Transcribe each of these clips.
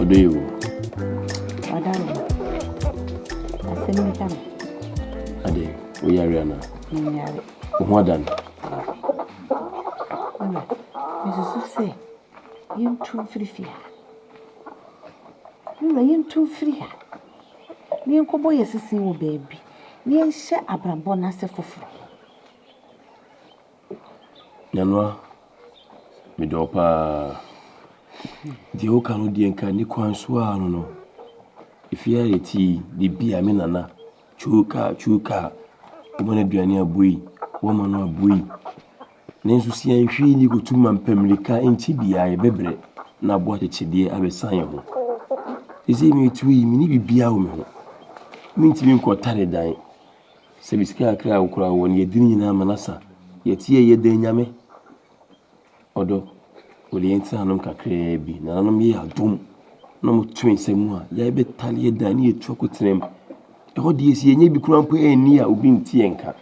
do you? Madam, I send me time. Ade, we are Rihanna. What done? Mrs. Say, you too free. You too free. You go boy, as a single baby. You share a brambona for free. Yanwa, me dopa. The Okano Dianka, Nikwan Swan, no. If you are a tea, the be a minana, chuka, woman a duania bui, woman or bui. Nensu see and she you go to man pemlica in tibia, a bebre, na bought a chidea abe sign. Is it me to me be a woman? Mean to me quite tired dying. Sebiska crowd crowd when ye didn't manasa, yet ye denyame. Odo. Odi enta hanom kakra bi na nanom ye adom na mo twensem a ya be tale da na ye twokotrem e ho de esi enye bi kura mpo eni a obi nti enka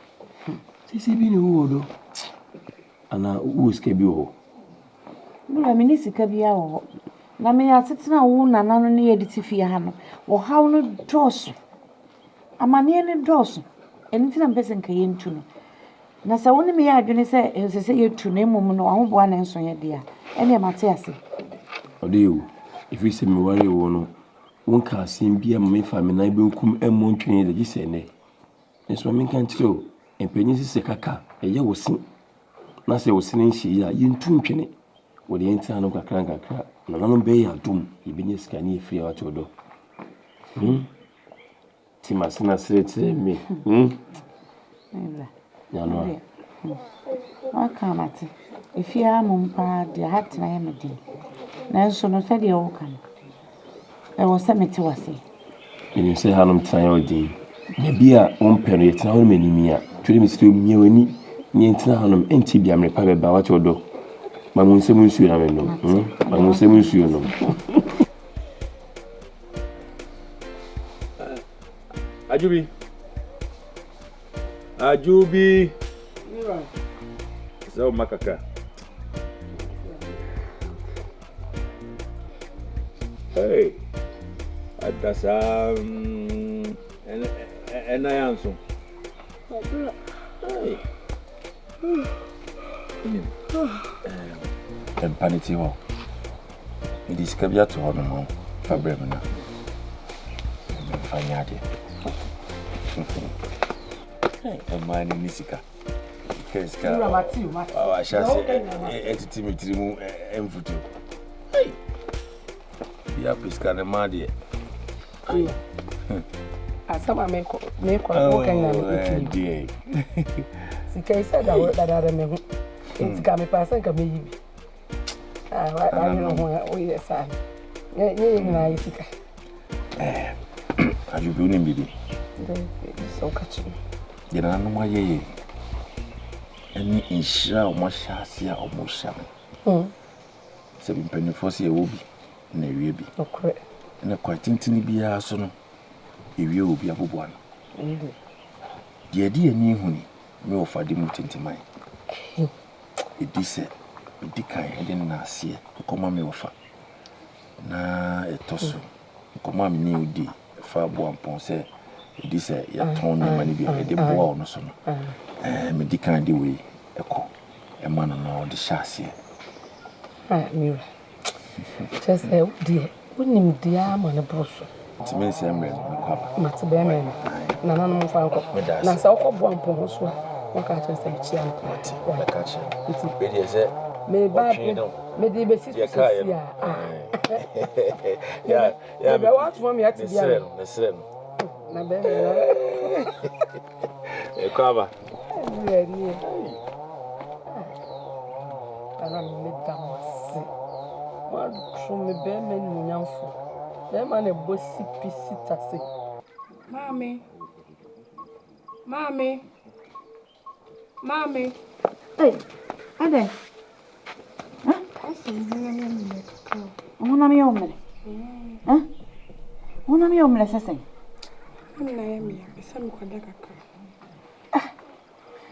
sisi bi ne wo do ana wo ska bi wo Mura mini sika bi a wo na me ya tetena wo nanano ne ye de tifie ha no wo haw no doso amane ne doso eni tina mpese nka ye ntu no na sa woni me ya adwene se ye tu na emom no ahoboa na enso ye de a ene Matias odi you if you say me worry wo no won ka asim bia me fa me na benkum emmon twene de gise ne enso me kan tiro empanyi sise kaka eye wosin na se wosin nhi ya yentu ntwene wo de enta no kakra na nanom be ya dum ibenya sika ne efia wa chodo timasina sire me Yanwa. Akamati. If you are mumpa, the hat na yamedi. Na so no said you can. There was some to us. You say Hanum Tayodi. Maybe a period now many mea. To the Mr. Mewini, Yantah Hanum, and Tibia, my papa, about your door. Mamma Semusu, I know. Mamma Semusu, no. Ajubi. So makaka. Hey. That's and I answer. Hey. Empanity ho. It is kabia to honor mo. Fabremana. Fanyade. Man in Nisika. I shall say, Etimitri Mfutu. Hey, you are Piscan and Mardi. As some make walking dear. Sika said that I remember. It's coming past and come maybe. I don't know where we are, son. Yeah, Are you doing baby? So catching. You know why ye. Any insha Mashasia or Mosham. Seven penny for see a wobby, and a weeby. Okay. And a quite intini be a son. If you will be a one. Dear near honey, no for the mutant mine. It is a decay, I didn't see a common me offer. Na a tosso, command new D, far one ponce. This a ton money be a boy no son. Me decay the way echo a man on all the chassis. Mira. Just a dear, wouldn't him dear man a brush. It's me, Samuel, Matilda, Nana, no found now so one ponce. What can't I say? Chiam, what catch it's a bit as a maybe the basis. Yeah, but what for me at the same. A cover. And I'm made them what from the bearman, young fool. Them and a bossy piece taxi. Mommy. Hey, Aden. Huh? I see you. Una mi ombre. Huh? Una mi ombre, sasay. I'm Naomi. Some quadaka.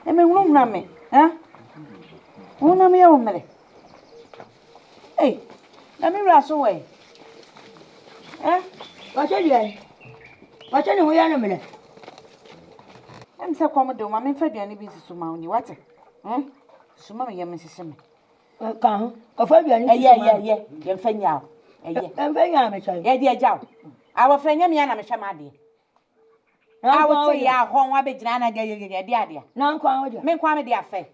Me una me. Huh? Una mi ombre. Hey, let me rush away. What's it? What's any animal? I'm so commodore, Mammy Fed any business to Mounty. What? Summa, your Mrs. Come, a Fabian, yeah, Fenya. And Fenya, yeah, dear Jow. Our friend Yamiana Shamadi. I will say, our home, I be Jana, dear. Non quality, make quality affair.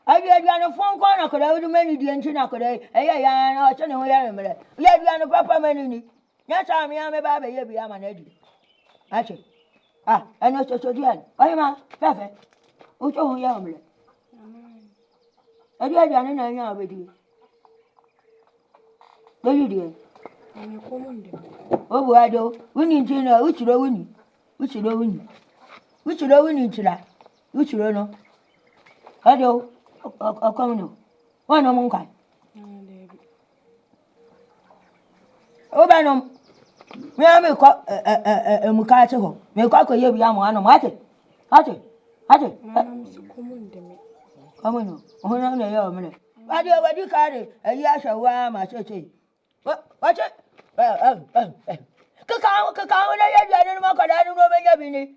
I get you on a phone corner, could I do many the engine? I could I turn away animal. Let you on a proper many. Yes, I'm a baby, you be an edgy. Actually, I know so dear. I am a perfect. Who's your young? I did an inn already. What you do? I'm a common. Oh, I do. We need to know which you don't win. Which you don't win. Which you don't win into that. Which you don't know. I do. A common. One of Monkai. Oh, Banum. Me, I make a Mukato. Make a young one. What? Come on. Oh, no, no. What do you carry? A yash of my church. Watch it. Cacao, I don't know.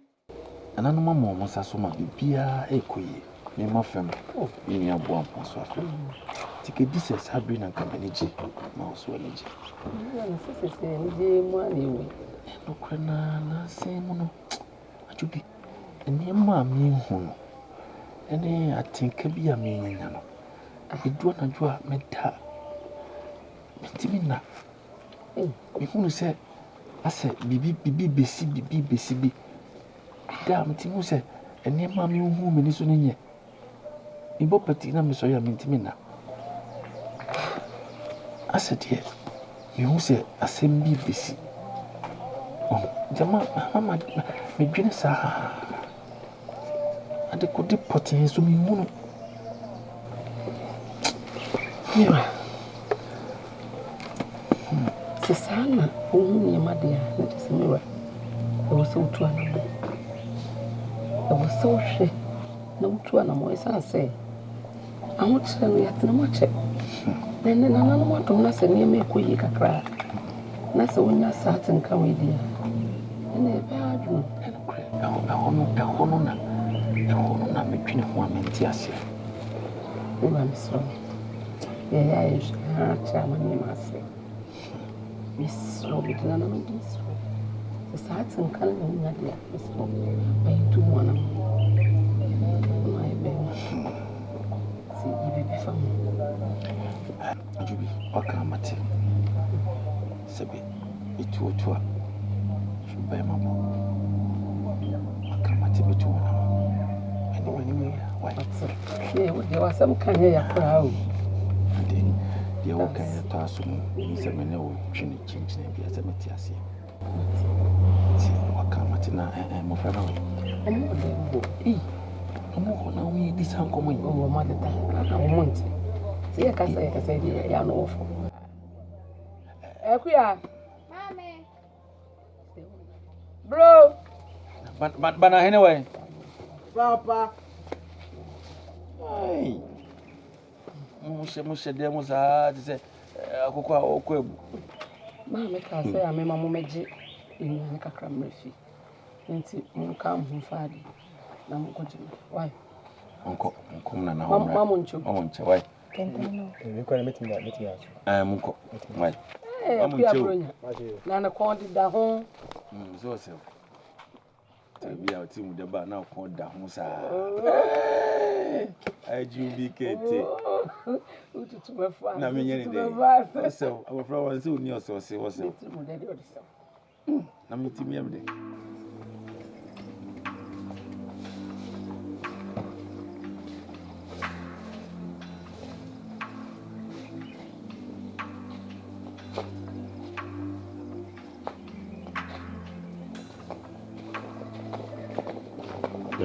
And I know my mom was a summer, Pia, a quay, near my family. Oh, in your bomb, Swaffle. Take a distance, have been a akabenezercomedy, mouse energy. No, Crana, say, Mono. I should be a near mammy, Hono. And I think be a meaning. I do not draw meta. Timina. Who said, I said, BB. Damn, Timu said, and near mammy whom in this one in ye. In Bopatina, Miss Oya Mintimina. I said, yes, you said, I send BBC. Oh, Mamma, my goodness, I could depot in so many. Sana, who near my dear, that is a mirror. I was so to animal. I was so shy. No to animal, as I say. I want to tell you at no much. Then another one to us and near me, Kuyika cry. That's the one I sat and come with you. And a bedroom. A honor between one and Tiasia. Oh, I'm sorry. Yeah, I chairman, myself. Miss Robert and this. The sights and color in that year, Miss Robert, by 2 1. My baby. See, you be from me. Juby, akabenezercomedy. Sabi, it will tour. Should buy my mom. Akabenezercomedy between them. Anyway, why? Yeah, there was some kind of crowd. The old kind of task, Miss Emmanuel, change the Asare. Akabenezercomedy, and Mofano. Oh, now we this uncommon. Oh, mother, I want it. See, I can say, I know. Equia, bro. But anyway, Papa. Hey. Musha demos to say, Cocoa or Quib. Mamma can say, I'm a mammaji in a cram refi. And see, come home, Father. Why? Uncle, come now, Mamma, why? You can meet me. Uncle, why? Nana quantity the home. So, be our team with the bar now called the Hosa. I do be Katie. Now, me, any day. So, our flowers soon, your sauce was so. Now, meet me every day.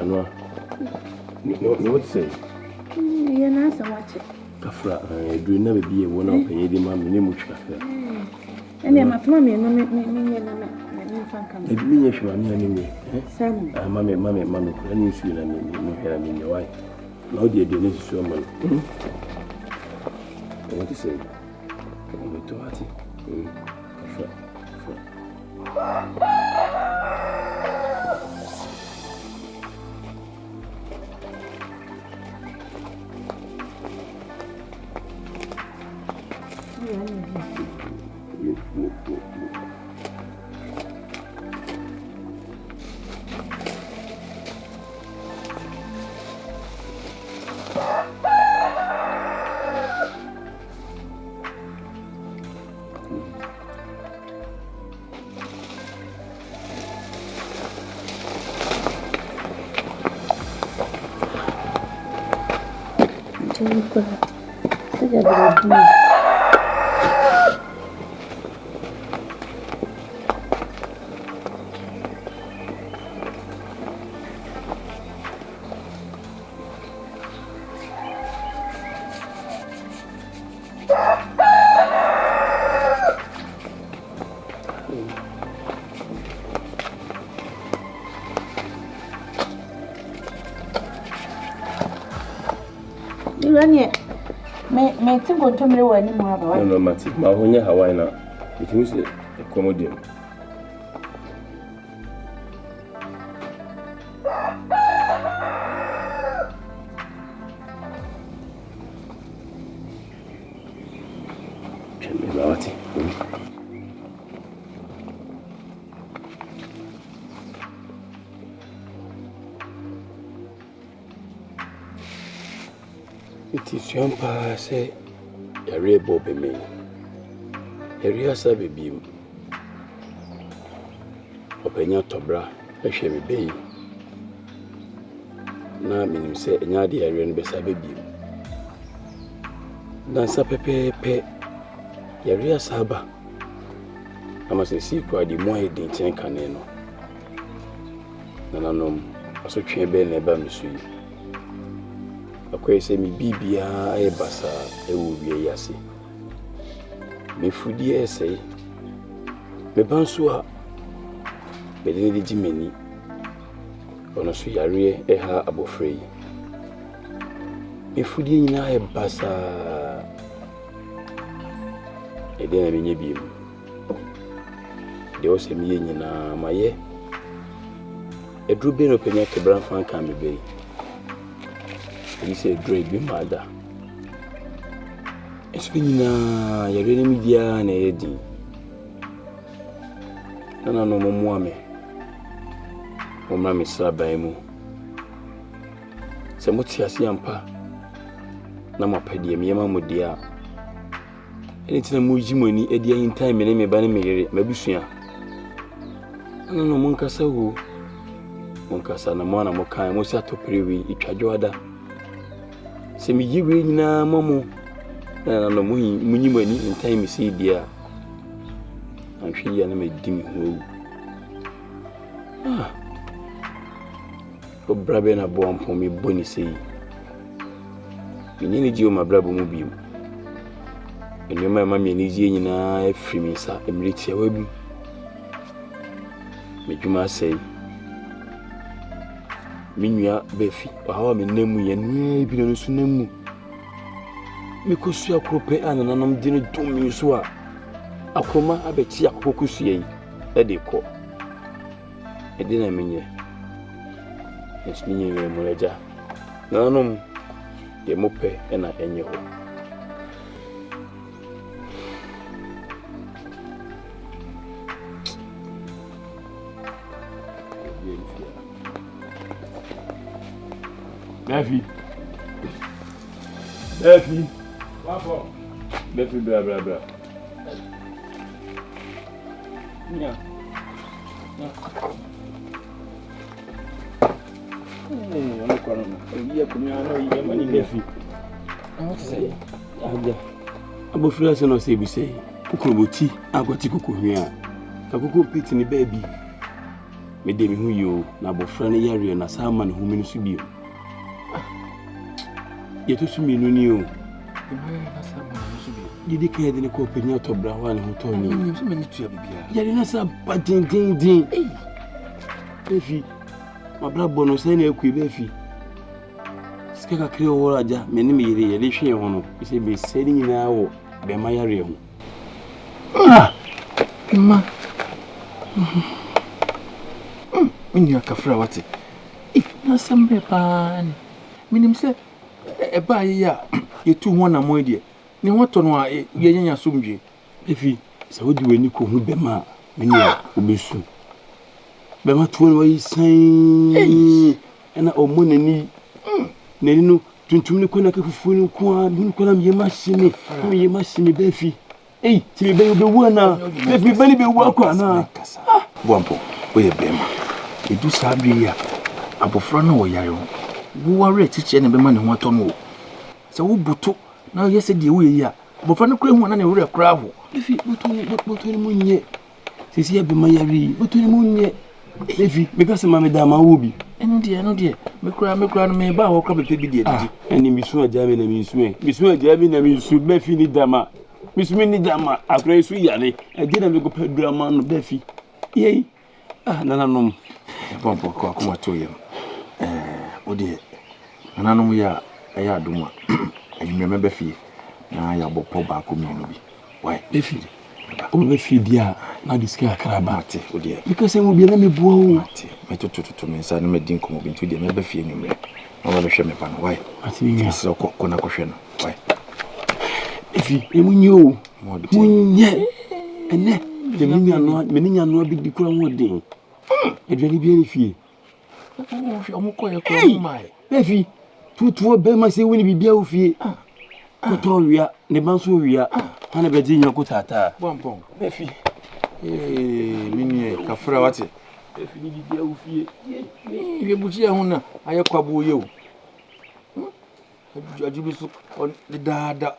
No, what to say? You're not so much. Afra, do never be a one of any mammy, name which cafe. And then my family, It means you are near Sam, mammy, and you see, I mean, your wife. Now, dear, the next woman. What to say? I'm to Hattie. Afra. Me think on to me when you have a no, Mati, my own Hawaii now. It was a comedian. It is Yantah say, Yeboah be me. Asare be Openya tobra, me be. Na minim say, Nyadi area be sabe be. Dansa pepe, Asaba. Ama se si kwa di mo edin chen kane no. Nananom, aso twen be na ba misu yi. Akwai se mi bibia e basa e wo wie yase. Me fudi ese. Me banso a be de jimeni. Ono so yare e ha abofre yi. Me fudi nyina e basa. E de na me nye biem. De o se mi nyina maye. E drube no penya kebran fan kan me be. He said, "Great be mother." It's been your media and a din. No, Mamma. Mamma, Sabamu. Samutia Yampa. Nama Pedium, Yamma, dear. Anything Mujimoni, Edia in time, and me banning me, Mabusia. No, Moncasa, Moncasa, Namana, Mokai, Mosato Privi, Ichajoada. Se mi yiwe nyina momo na no munyimani in time see dia anhwe ya na medimi ho o brabe na bo ampo mi boni sei nyini ji o mabrabo mu biim enema ma mi ni ji nyina afri mi sa emiriti awabu medwuma sei Minua befi, hawa me nemu ye nwe bi no so nemu. Me kosu akrope ananam de no dum so a akroma abechi akokosu yi e de ko. E de na menye. Es minye we moleja. Nanom ye mope e na enye ho. Dufie. Papa. Dufie bra. Yeah. I'm not going to. You come here, no, you money, Dufie. What to say? Abo frase no say bi say. Kukroboti, agoti kuku hia. Ka kuku pit ni baby. Me de me hu yo na abofra ne yare na sama ne hu me no so bio. Yeto sumi no ni o. Didi ka yede ne ko penya to bra wa ne ho to ni. So me ni tua bibia. Yare na sa ba din. Dufie. Ma bra bono sai na akui Dufie. Sika ka kire wo raja me ni me yere hwe ho no. Ise be seri nyina wo be ma yare ho. Ma. Minya kafra wate. Na sambe pan. Minim se eba ya yetu ho na mo de. Ni hoto no a yenya somdwe. Efi se wodi wani ko hu bema minya obesu. Bema tuwo no yi san. Ena omonani. Nani no tuntum ni kona ka fufu ni ko a mun kona me machine be fi. Ti be wu na. Efi bani be wu akwa na. Bwampo, oye bema. Edu sabi ya. Abofra na wo yare ho. Wo ware tiche na bema ne ho ato no. Se wo buto na yese de wo yi a. Abofra no kura hu na ne wure kura ho. Efi buto ni munye. Sisi ya bema yare, buto ni munye. Efi because mama da ma wo bi. Eno de. Me kura no me ba wo kra bepe bi de didi. Eni misu ajami na misu ajami na misu be fi ni dama. Misu ni dama akra su yare. Ade na me go pedra ma no be fi. Yei. Nananom. Bwampo kwa kuma to yem. Odi nananom ya aduma. Ayimreme be fi. Na ya bopo ba ko mi no bi. Why? Be fi. O be fi dia na diska akra ba Ate odi. Because em obi na me bua o. Ate. Me to me sa no me din ko mo bi ntu dia me be fi enwumre. No ba be hwe me pa no. Why? Ate mi So ko na ko hwe no. Why? Efi emunye o. Munye. Ene de menya no bi di kura ho den. Edwani bi ani fie. Omo ko ye ko mai. Efi tutuo be ma se woni bibia wo fie. Koto wia ne banso wia. Ana be di nyako tata. Bwampo. Efi. Mini kafra wate. Efi ni bibia wo fie. Ye buchi ho na aye kwabo ye o. Ajubi so on the dada.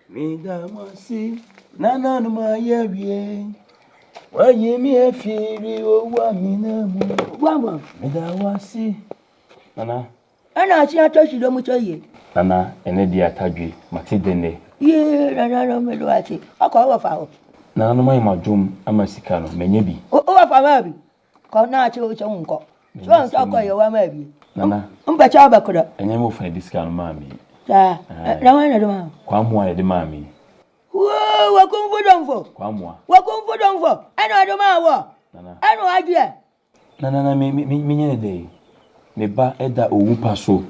Midamasi nananum ayawie wayemi afiri owa minamu Gwamba midawasi nana ana achi atoshi do muchoye nana ene dia tadwe Matilda ne ye nana melo ati akọ wa fa o nananum ayi majum amasika no menye bi o wa fa ma bi ko na achi o chon nko so nso akọ ye wa ma bi nana mba cha ba kodo enye mo fa diska no mami ta na wa na do ma kwa mo aye de mami wo wa konfodonfo kwa mo ana do ma wo nana anu aje nana me nye de me ba eda owu paso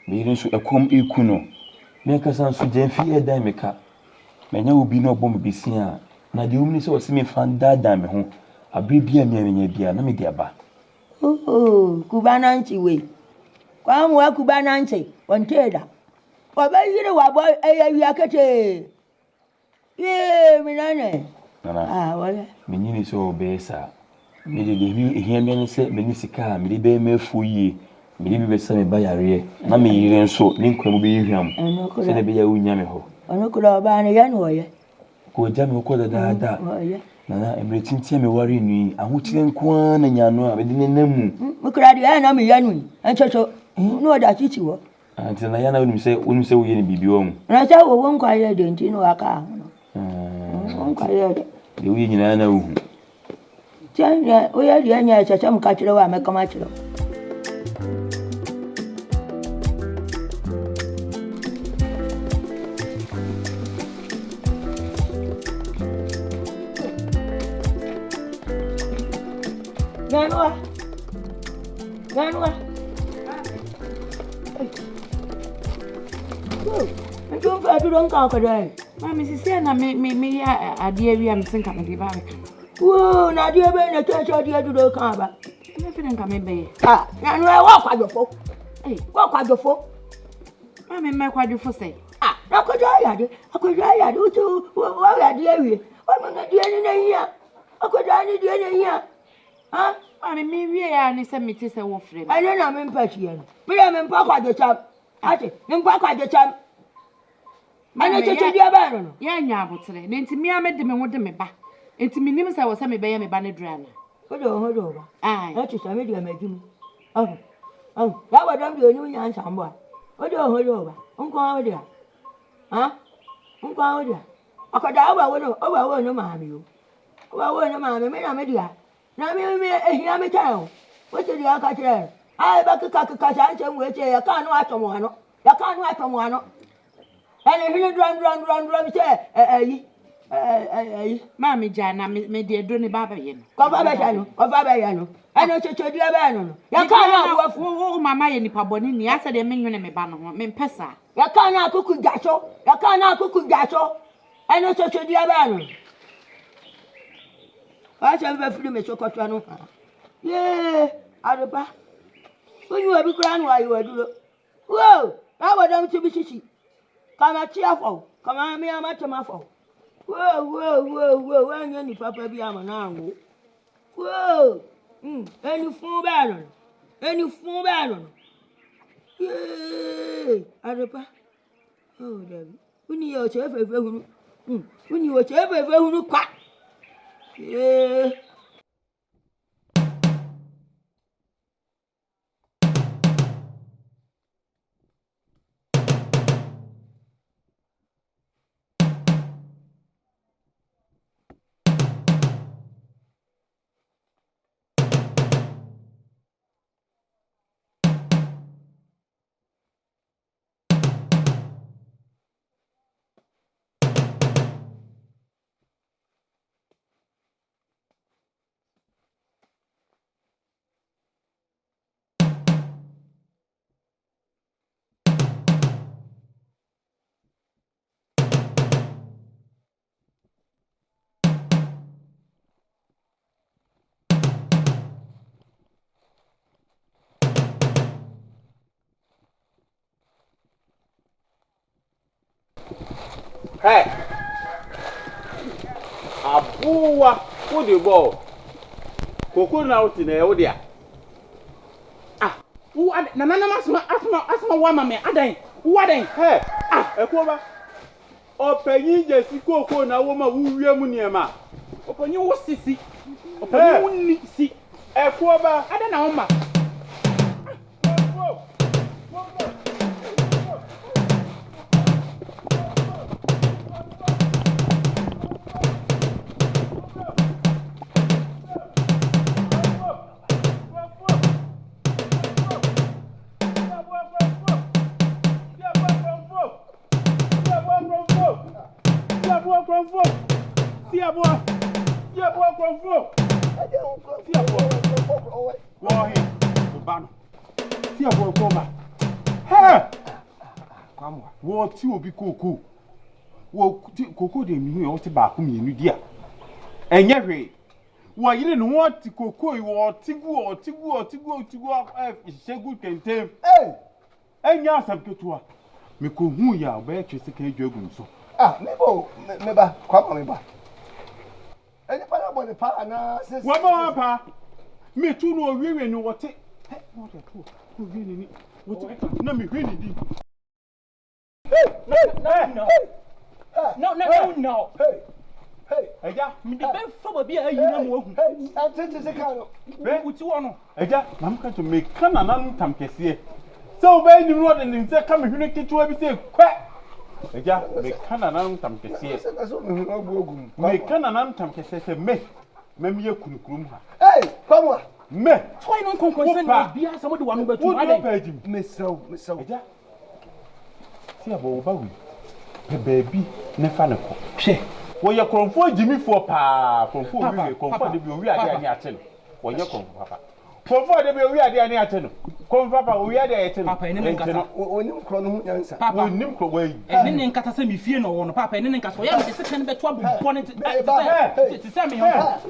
me rin so ekom eku no me kasa so jenfi eda me ka menya obi no bom besi a na de umni se wose me fanda da me ho abrebia me anya bia na me de aba kubana nchi we kwa mu wa kubana nchi wonteda obayire wa boy eyi akete ye minane nana wala menyini so obesa me de ehia me ne se me ni sika me de be mafu yi me de be se me ba yare na me yire nso ni nkwa mu be yihiam se de be ya unya me ho ono kula obane ya no ye ko ja me ko da nana emre tintia me wari nui ahotire nko na nyano a be de nenamu mukura de ya na me ya nui enchocho no da chichi wo anti na ya na wonu se wo ye ne bibi wo mu na cha wo won kwa ye de ntino aka won kwa ye de de wo nyina na uhu tanya o ya de nya chacha mukachiro wa mekama chiro Ganwa. Njo fa du don ka dai. Mami sisi na me ya ade wi am senka me de ba me. Wo na de be na checho de du do kan ba. Me fe nka me be. Ganwa wa kwadofo. Wa kwadofo. Mami me kwadofo sei. Na akwadwa ya de utu wa ya de wi. O mo na de ni na hia. Akwadwa ni de na hia. Mami me wie ya ni se meti se wo frem. Ane na me mpa hie no. Me ya me mpa kwadocham. Ate, me mpa kwadocham. Ane cheche dia ba no. Ya nya abotere. Ne ntimi a me de me ho de me ba. Ntimi nim se wo se me be ya me ba ne drana. Hodo ba. Ai. Na cheche me dia majum. Ya wadam de onyu nya nsambo a. Hodo ba. Nko awo dia. Nko awo dia. Akada oba wo no ma mi o. Oba wo no ma mi me na me dia. Na me ehia me tan. Wo che dia ka kire. Ai ba ka cha nche mu eche ya ka no atomo ano. Ya ka no atomo ano. And if you run, say, Mammy Jana, me dear Donny Baba yen. Cover and I should dear Bannon. You can't Oh, Mamma and Pabonini, I said a million and me banner, men pesa. You can't cook gacho. You can't cook gacho. And I should dear Bannon. I shall have a film of chocolate. Yeah, Araba. When you have a crown while you are doing. Whoa, I was down to be shishi. Come a cheerful. Come on, me, I'm at my fault. Whoa, when any papa be a man. Whoa, any fool baron. Yay, Araba. Oh, Debbie. When you are ever who quack. Yeah. Hey, Abuwa, what do you go? Cocoa now to the Odia. Ah, who are Nana asma woman, Aden, what ain't her? Ah, a cover. Open ye just cocoa now, woman who we are Muniama. Open you sissy. Open you see a cover. I don't know, ma. What you be cocoa? Well, cocoa de me ought to back me in India. And yet, why you didn't want to cocoa or Tigu or Shegu can tell. Hey, and yes, I'm good to her. Me could who ya bear to second jogging so. Ah, neighbor, come on, neighbor. Any part about the partner, says, what about me too? No, we know what it. What a poor, who really what no, me really did. No. Hey, yeah, me the best for be a young. Hey, I think it's a kind of. What you want? Eja, I'm going to make Canaan Tamkesia. So, when you wrote and say, come here, to everything, quack. Eja, make Canaan Tamkesia. Make Canaan Tamkesia, me couldn't. Hey, come on. Me, why not concern be somebody one but two Miss So, Eja. See about baby, Nefanaco. She, well, you're comfort Jimmy for pa, comfort we are there near 10. Well, you're comfort. Comfort we are there near 10. Comfort we are there 10. Papa, and then Crono answer. Papa, Nimco way, and then Catasemi fear no one, Papa, and then Cassoya, the second bet trouble bonnet to send me. What?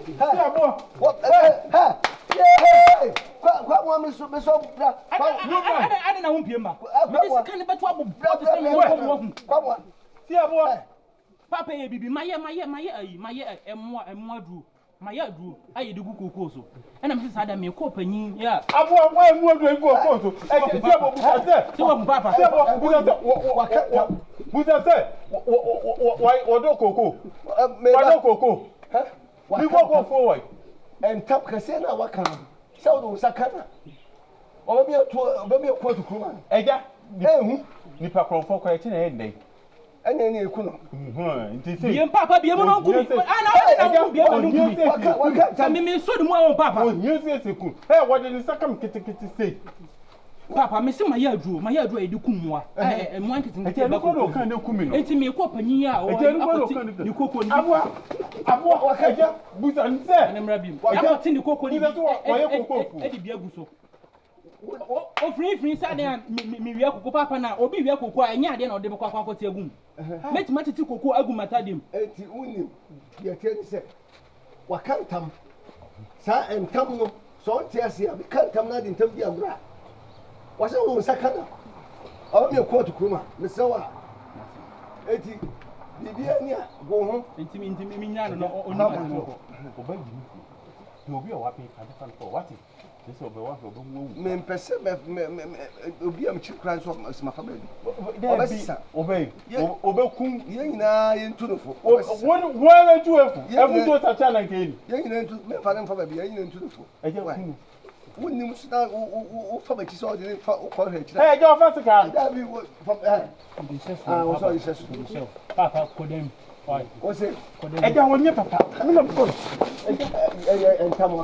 What woman so I don't know him. This kind of trouble brought the come on. See a boy. Papa, baby, my drew. My drew. I do go coso. And I'm just had a mere company. Yeah. I want why more to go coso. Papa, who's that? Why or do cocoa? Cocoa. We go forward. And tap Casena, what come? So, Sakana. Or be a quarter to Kuma. Ega, Nipa for quieting a day. And then you couldn't. Papa, be able to do it. I don't be able to do it. I mean, so the more Papa. You say, hey, what did the second kitty say? Papa, me say my year drew a dukumwa. And one can take a kind of cumino. It's me, Copania, or you cook on Abwa, Wakaja, Busan, and I'm rubbing. I got in the cocoa, Eddie Biabuso. Oh, free Saturday, me, Papa now, or be Yako, and Yaden or Democrat Tiagum. Let Matty to Coco Agumatadim. Eti unim, ya tell say, Wakantam, Sa and Tamu, so Tiasia, we can't come not in Tambia. Was it Sakana? Oh, you quote to Kuma, Miss Sawa. Eti, Libia, go home, intimidate me, or no, you'll be a wapping and for what? This will be one of the men perceive be a children of my family. Obey, obey, young into the foot. One, two, every two such an again. Young into my father for the into the foot. I don't wouldn't you start for my child for her. Hey, your first account. That be from her. I was always just to myself. Papa, for them. What's it? I don't want your papa. I'm not good. And come,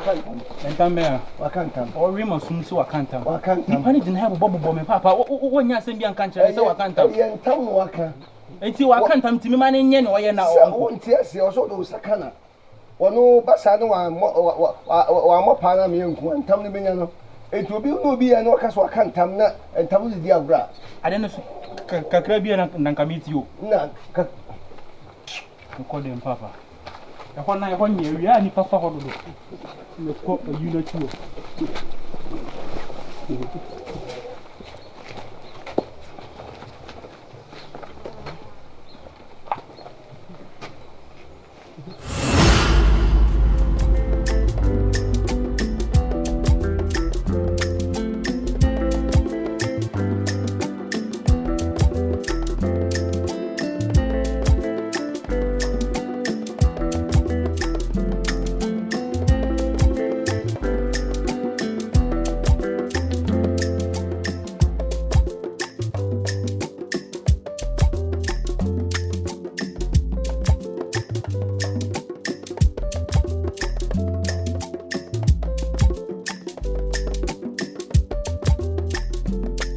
and come here. I can't come. Or we must soon so I can't come. I can't come. I didn't have a bubble bomb, Papa. When you're saying young country, so I can't come. And come, Waka. Until I can't come to me, man, in Yen or Yen. I won't tell you also those Sakana. Or no, Bassano, or more Panama, and tell me, it will be no be an orchestra, I can't come and tell you the Agra. I don't know. Caribbean and come meet you. No. You call them Papa. I want you, we are any Papa. You call a unit too.